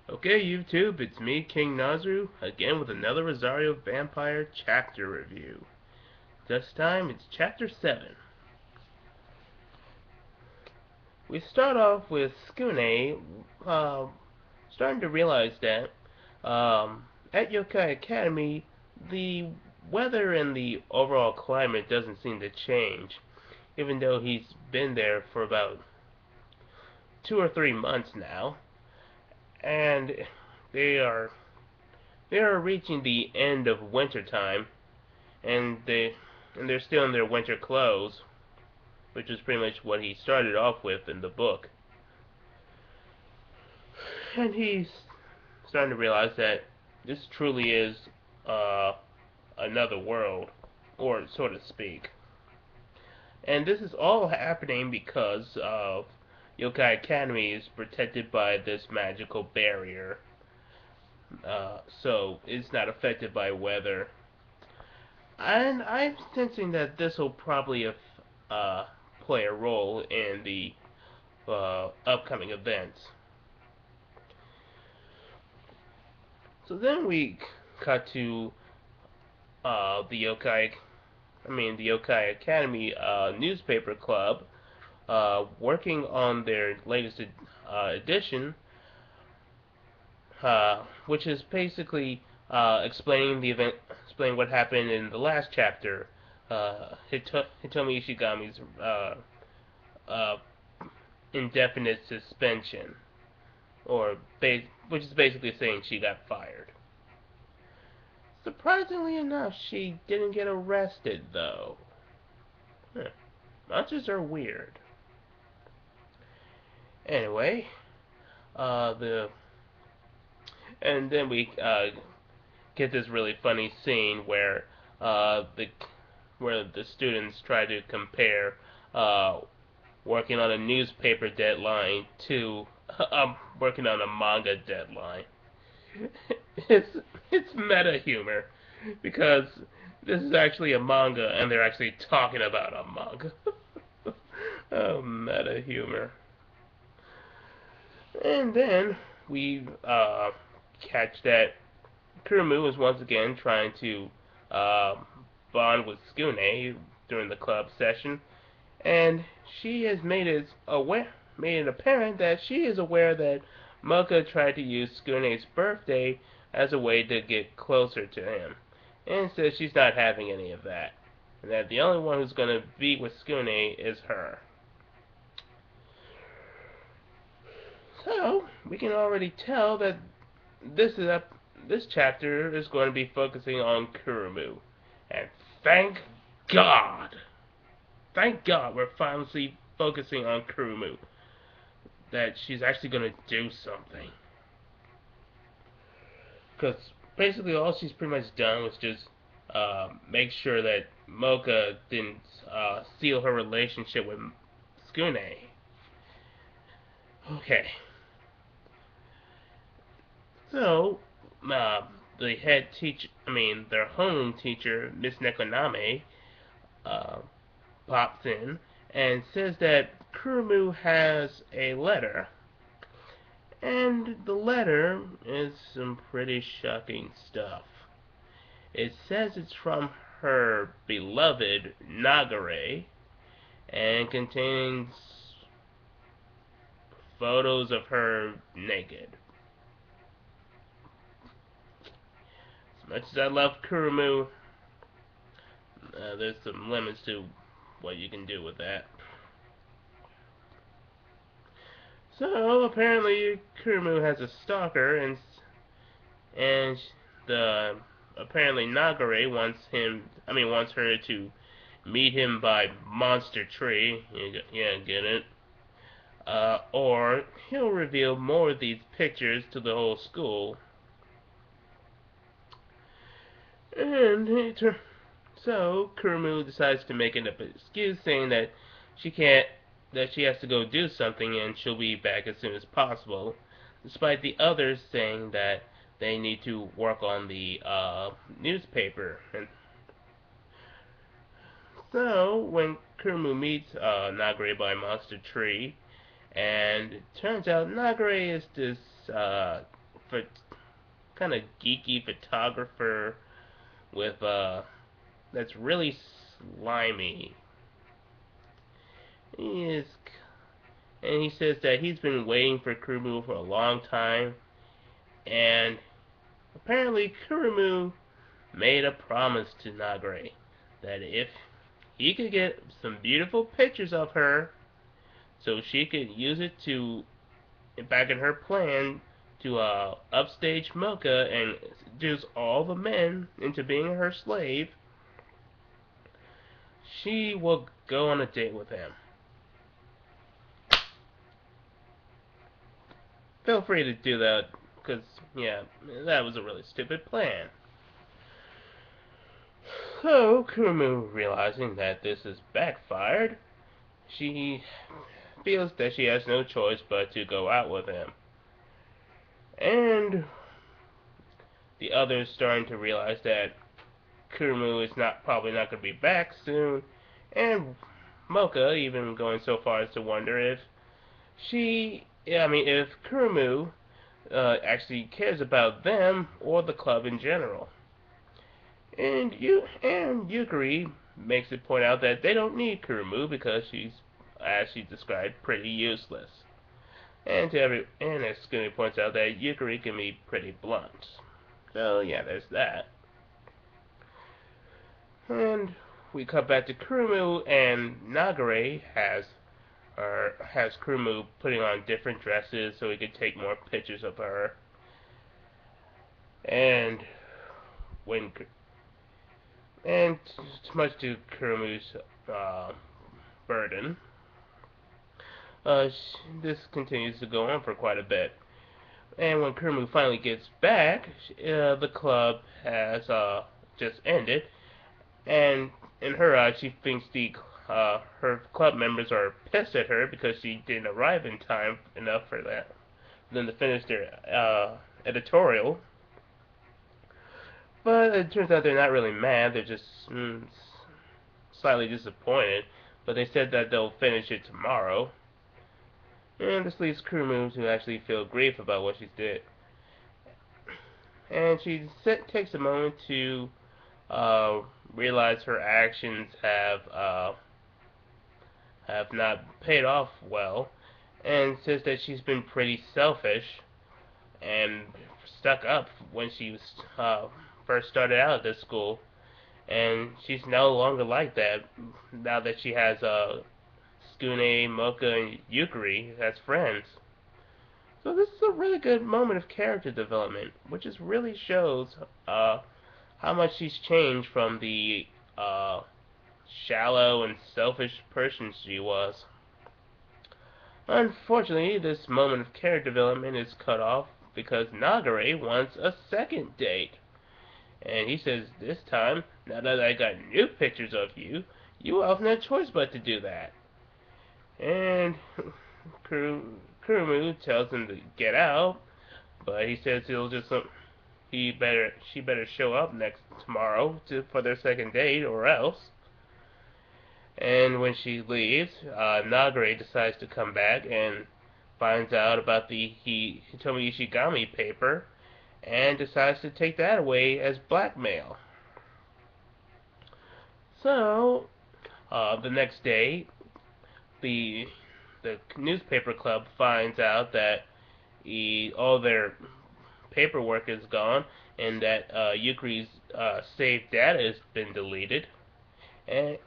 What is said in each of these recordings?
Okay, YouTube, it's me, King Nazru, again with another Rosario Vampire chapter review. This time it's Chapter 7. We start off with Skune starting to realize that at Yokai Academy, the weather and the overall climate doesn't seem to change, even though he's been there for about 2 or 3 months now, and they are they are reaching the end of winter time, and they're still in their winter clothes, which is pretty much what he started off with in the book. And he's starting to realize that this truly is uh, another world, or so to speak. And this is all happening because of Yokai Academy is protected by this magical barrier, so it's not affected by weather. And I'm sensing that this will probably uh, play a role in the upcoming events. So then we cut to the Yokai Academy newspaper club, working on their latest edition, which is basically explaining what happened in the last chapter, Hitomi Ishigami's uh, indefinite suspension, which is basically saying she got fired. Surprisingly enough, she didn't get arrested, though. Huh. Monsters are weird. Anyway, the and then we get this really funny scene where the students try to compare uh, working on a newspaper deadline to working on a manga deadline. it's it's meta humor because this is actually a manga and they're actually talking about a manga. Oh, meta humor. And then we catch that Kurumu is once again trying to uh, bond with Skune during the club session, and she has made it apparent that she is aware that Mocha tried to use Skune's birthday as a way to get closer to him, and says she's not having any of that, and that the only one who's going to be with Skune is her. So we can already tell that this is a, this chapter is going to be focusing on Kurumu, and thank God, thank God we're finally focusing on Kurumu. That she's actually going to do something. Because basically all she's pretty much done was just make sure that Mocha didn't seal her relationship with Skune. Okay. So, uh, the head teacher, their home teacher, Miss Nekoname, uh, pops in and says that Kurumu has a letter. And the letter is some pretty shocking stuff. It says it's from her beloved Nagare and contains photos of her naked. As much as I love Kurumu, there's some limits to what you can do with that. So apparently Kurumu has a stalker, and the apparently Nagare wants her to meet him by Monster Tree. Yeah, get it? Or he'll reveal more of these pictures to the whole school. And so Kurumu decides to make an excuse, saying that she can't, that she has to go do something and she'll be back as soon as possible, despite the others saying that they need to work on the newspaper. And so when Kurumu meets Nagare by Monster Tree, and it turns out Nagare is this kind of geeky photographer with that's really slimy. He is, and he says that he's been waiting for Kurumu for a long time, and apparently Kurumu made a promise to Nagare that if he could get some beautiful pictures of her, so she could use it to back in her plan to upstage Mocha and seduce all the men into being her slave, she will go on a date with him. Feel free to do that, because, yeah, that was a really stupid plan. So, Kurumu, realizing that this has backfired, she feels that she has no choice but to go out with him. And the others starting to realize that Kurumu is probably not going to be back soon, and Mocha even going so far as to wonder if if Kurumu actually cares about them or the club in general. And Yukari makes it point out that they don't need Kurumu because she's, as she described, pretty useless. And as Scooby points out, that Yukari can be pretty blunt. So yeah, there's that. And we cut back to Kurumu, and Nagare has Kurumu putting on different dresses so he could take more pictures of her. And when and much to Kurumu's burden, this continues to go on for quite a bit. And when Kurumu finally gets back, the club has just ended, and in her eyes, she thinks her club members are pissed at her because she didn't arrive in time enough for them to finish their editorial. But it turns out they're not really mad; they're just slightly disappointed. But they said that they'll finish it tomorrow. And this leaves Kurumu to actually feel grief about what she did. And she takes a moment to realize her actions have not paid off well, and says that she's been pretty selfish and stuck up when she was first started out at this school, and she's no longer like that now that she has Skune, Mocha, and Yukari as friends. So this is a really good moment of character development, which just really shows how much she's changed from the shallow and selfish person she was. Unfortunately, this moment of character development is cut off because Nagare wants a second date. And he says, this time, now that I got new pictures of you, you have no choice but to do that. And Kurumu tells him to get out, but he says she better show up tomorrow for their second date or else. And when she leaves, Nagare decides to come back and finds out about the Hitomi Ishigami paper and decides to take that away as blackmail. So, the next day, the newspaper club finds out that all their paperwork is gone and that Yukari's saved data has been deleted, and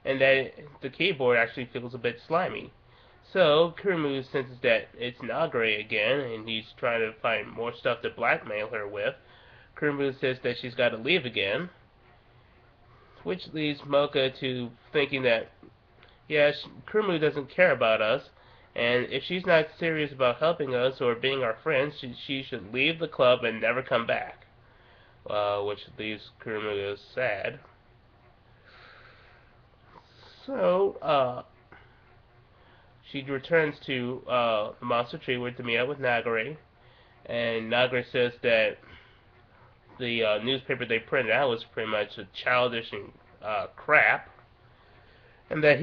that the keyboard actually feels a bit slimy. So Kurumu senses that it's Nagare again, and he's trying to find more stuff to blackmail her with. Kurumu says that she's got to leave again, which leads Mocha to thinking that, yes, Kurumu doesn't care about us, and if she's not serious about helping us or being our friends, she should leave the club and never come back. Which leaves Kurumu sad. So, she returns to the monster tree to meet up with Nagare, and Nagare says that the newspaper they printed out was pretty much childish and crap, and that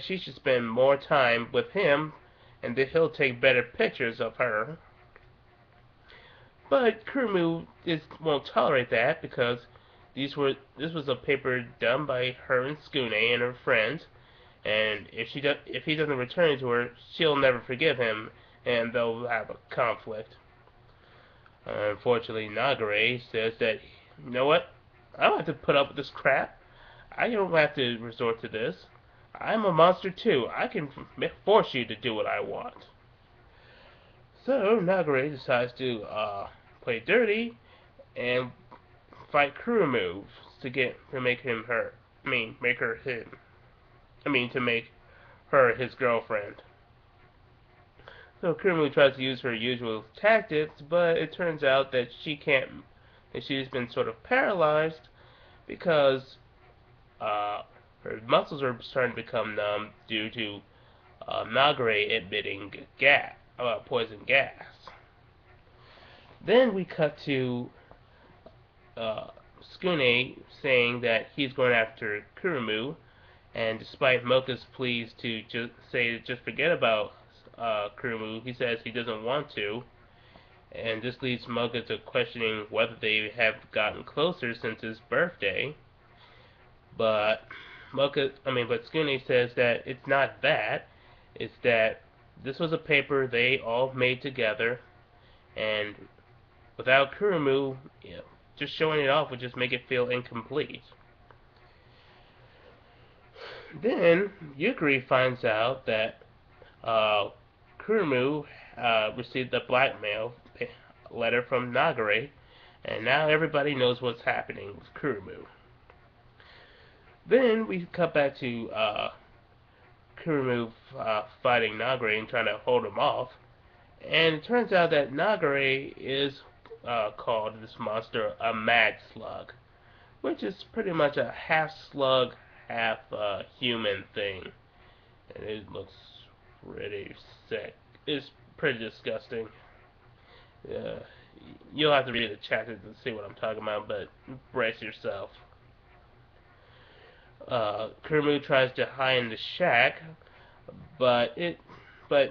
she should spend more time with him, and that he'll take better pictures of her. But Kurumu won't tolerate that because this was a paper done by her and Skune and her friends, and if he doesn't return it to her, she'll never forgive him, and they'll have a conflict. Unfortunately, Nagare says that, you know what? I don't have to put up with this crap. I don't have to resort to this. I'm a monster too. I can force you to do what I want. So Nagare decides to play dirty and fight Kurumu to make him her. I mean, make her him. I mean, to make her his girlfriend. So Kurumu tries to use her usual tactics, but it turns out that she can't. That she's been sort of paralyzed because uh, her muscles are starting to become numb due to Nagare emitting poison gas. Then we cut to uh, Skune saying that he's going after Kurumu, and despite Mocha's pleas to just forget about Kurumu, he says he doesn't want to, and this leads Mocha to questioning whether they have gotten closer since his birthday. But but Skune says that it's not that. It's that this was a paper they all made together, and without Kurumu, just showing it off would just make it feel incomplete. Then Yukari finds out that Kurumu received a blackmail letter from Nagare, and now everybody knows what's happening with Kurumu. Then we cut back to Kurumu fighting Nagare and trying to hold him off, and it turns out that Nagare is called this monster a mad slug, which is pretty much a half slug, half human thing, and it looks pretty sick. It's pretty disgusting. Uh, you'll have to read the chapter to see what I'm talking about, but brace yourself. Kurumu tries to hide in the shack, but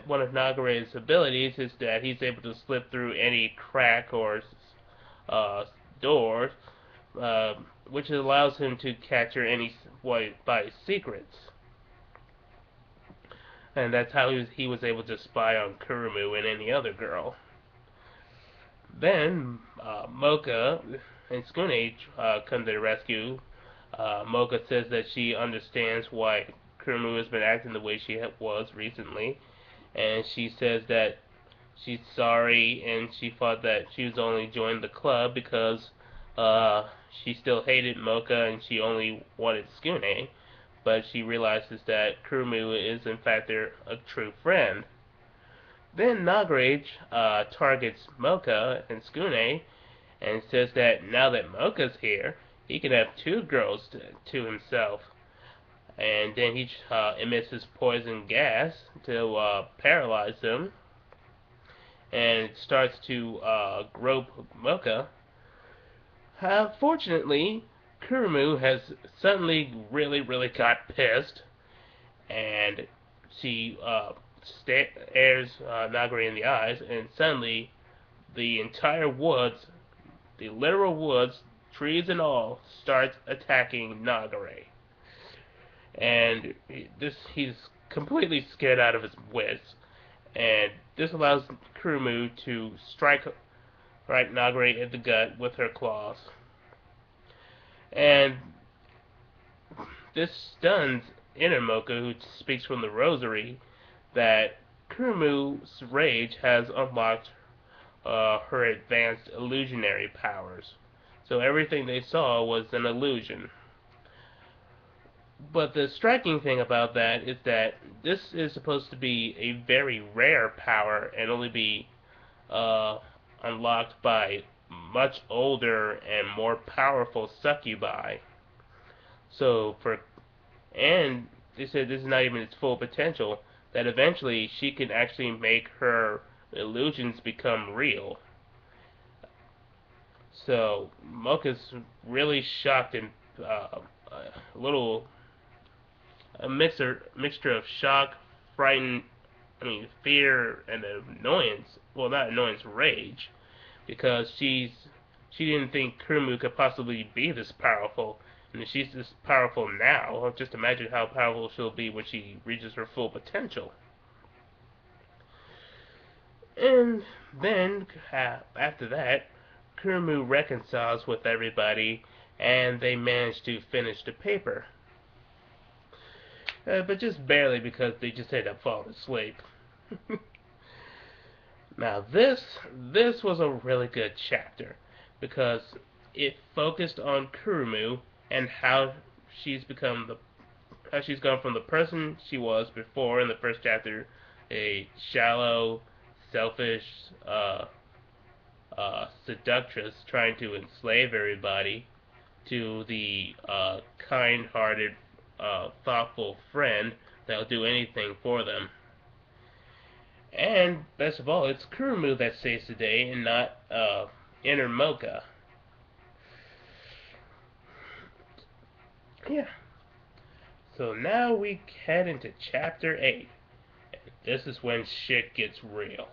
one of Nagare's abilities is that he's able to slip through any crack or uh, door, uh, which allows him to capture anybody's secrets. And that's how he was able to spy on Kurumu and any other girl. Then Mocha and Skune come to the rescue. Mocha says that she understands why Kurumu has been acting the way she was recently, and she says that she's sorry and she thought that she was only joined the club because she still hated Mocha and she only wanted Skune, but she realizes that Kurumu is in fact a true friend. Then Nagare targets Mocha and Skune and says that now that Mocha's here, he can have two girls to himself. And then he emits his poison gas to paralyze them, and starts to grope Mocha. Fortunately, Kurumu has suddenly really got pissed, and she stares Nagare in the eyes, and suddenly the entire woods, the literal woods, trees and all, starts attacking Nagare. And he's completely scared out of his wits, and this allows Kurumu to strike right Nagare in the gut with her claws. And this stuns Mocha, who speaks from the rosary, that Kurumu's rage has unlocked her advanced illusionary powers. So everything they saw was an illusion. But the striking thing about that is that this is supposed to be a very rare power and only be unlocked by much older and more powerful succubi. So and they said this is not even its full potential, that eventually she can actually make her illusions become real. So Mocha's really shocked and a mixture of shock, fear, and annoyance. Well, not annoyance, rage, because she didn't think Kurumu could possibly be this powerful. And if she's this powerful now, just imagine how powerful she'll be when she reaches her full potential. And then, after that, Kurumu reconciles with everybody, and they manage to finish the paper. But just barely, because they just end up falling asleep. Now this was a really good chapter because it focused on Kurumu and how she's gone from the person she was before in the first chapter, a shallow, selfish, seductress trying to enslave everybody, to the kind-hearted, thoughtful friend that'll do anything for them. And best of all, it's Kurumu that saves the day and not Inner Mocha. Yeah. So now we head into chapter 8. This is when shit gets real.